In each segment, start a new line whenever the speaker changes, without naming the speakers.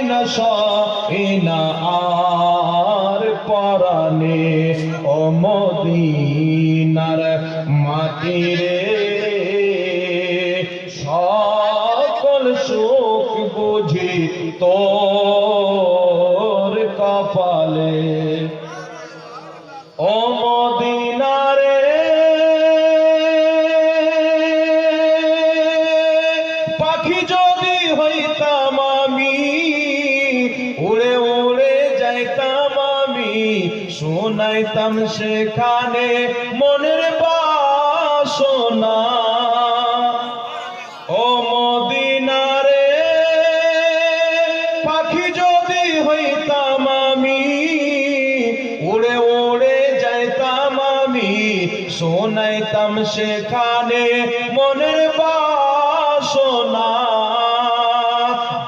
না সয় না আর পরাণে ও মদিনার মাটি রে সকল সুখ বুঝি তোর কপালে ও মদিনারে পাখি যদি হইতাম আমি উড়ে উড়ে যাইতাম আমি শোনাইতাম সেখানে মনের বাসনা ও মদিনারে পাখি যদি হইতাম আমি উড়ে উড়ে যাইতাম আমি শোনাইতাম সেখানে মনের বাসনা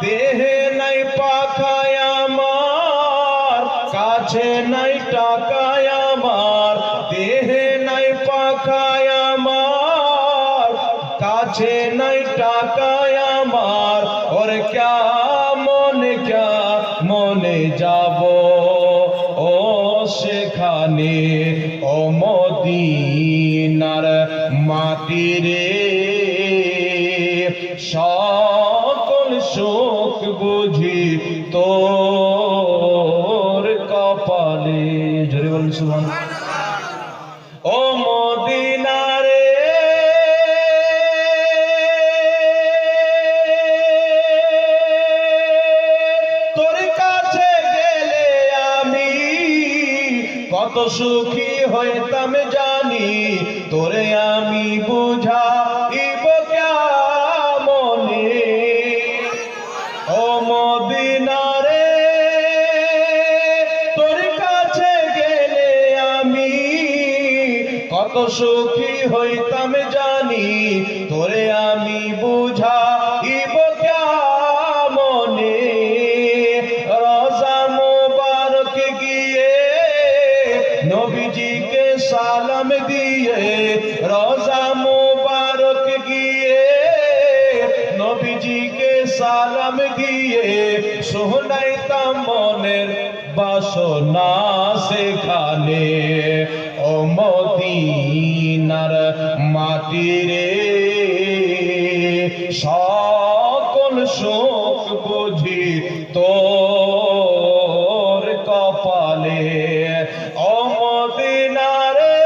দেহে নাই পাখায় আমার কাছে নাই টাকায় আমার দেহে নাই পাখায় আমার কাছে নাই টাকায় আমার ওর ক্যা মনে যাব ও সেখানে ও মদিনার মাটি রে সকল সুখ বুঝি তোর কপালে জোরে বলুন সুবহানাল্লাহ ও মদিনারে তোর কাছে গেলে আমি কত সুখী হইতাম জানি তোরে আমি বুঝাইব কেমনে ও মদিনারে তোর কাছে গেলে আমি কত সুখী হইতাম জানি তোরে আমি বুঝাইব কেমনে রোজা মুবারক গিয়ে নবীজিকে সালাম দিয়ে রোজা মুবারক গিয়ে নবীজিকে সালাম দিয়ে শোনাইতাম মনের বাসনা সেখানে ও মদিনার মাটি রে সকল সুখ বুঝি তোর কপালে ও মদিনারে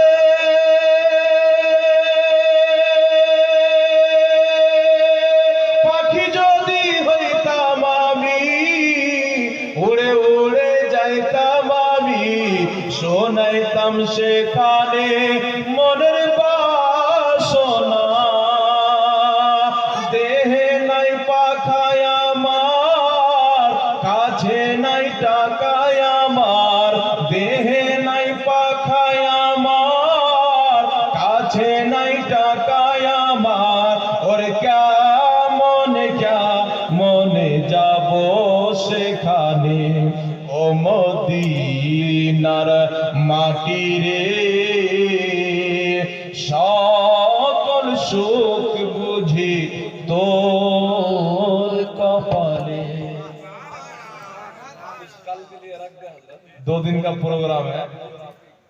পাখি যদি হইতাম আমি উড়ে উড়ে যাইতাম আমি শোনাইতাম সেখানে মনের বাসনা দেহে নাই পাখায় আমার কাছে নাই টাকায় আমার দেহে নাই পাখায় আমার কাছে নাই টাকায় আমার ওর মনে যাব সেখানে ও মদিনার মাটি রে সকল সুখ বুঝি তোর कपाले। 2 दिन का प्रोग्राम है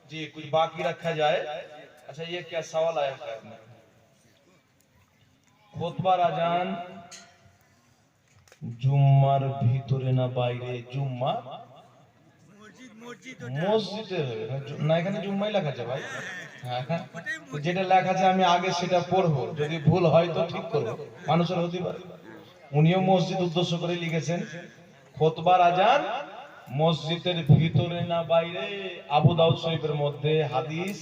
जी, कुछ बाकी रखा जाए। अच्छा, ये क्या सवाल आया है? खुतबार आजान जुम्मार भीतरे ना बाइरे, जुम्मा মসজিদে না, এখানে জুম্মাই লেখা আছে ভাই। হ্যাঁ, তো যেটা লেখা আছে আমি আগে সেটা পড়বো, যদি ভুল হয় তো ঠিক করবো, মানুষের হতে পারে। উনিও মসজিদ উদ্দেশ্য করে লিখেছেন খুতবার আজান মসজিদের ভিতরে না বাইরে। আবু দাউদ শরীফের মধ্যে হাদিস,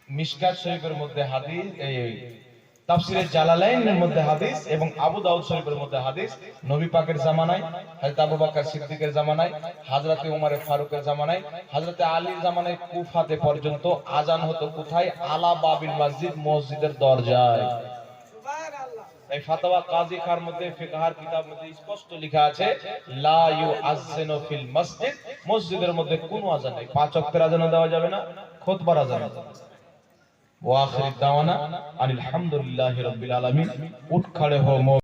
মিশকাত শরীফের মধ্যে হাদিস, এই তাফসিরে জালালাইনের মধ্যে হাদিস এবং আবু দাউদ শরীফের মধ্যে হাদিস। নবী পাকের জামানায়, হযরত আবু বকর সিদ্দিকের জামানায়, হযরত ওমর ফারুকের জামানায়, হযরত আলীর জামানায় কুফাতে পর্যন্ত আজান হতো কোথায়? আলা বাবিল মসজিদ, মসজিদের দরজায়। সুবহানাল্লাহ। এই ফতোয়া কাজী খার মধ্যে, ফিকহার কিতাব মধ্যে স্পষ্ট লেখা আছে লা ইউআযযিনু ফিল মসজিদ, মসজিদের মধ্যে কোনো আজান নেই। 5 ওয়াক্তের আজান দেওয়া যাবে না, খুতবার আজান। ওয়া আখির দাওয়ানা আলহামদুলিল্লাহি রাব্বিল আলামিন। উঠ খড়ে হো।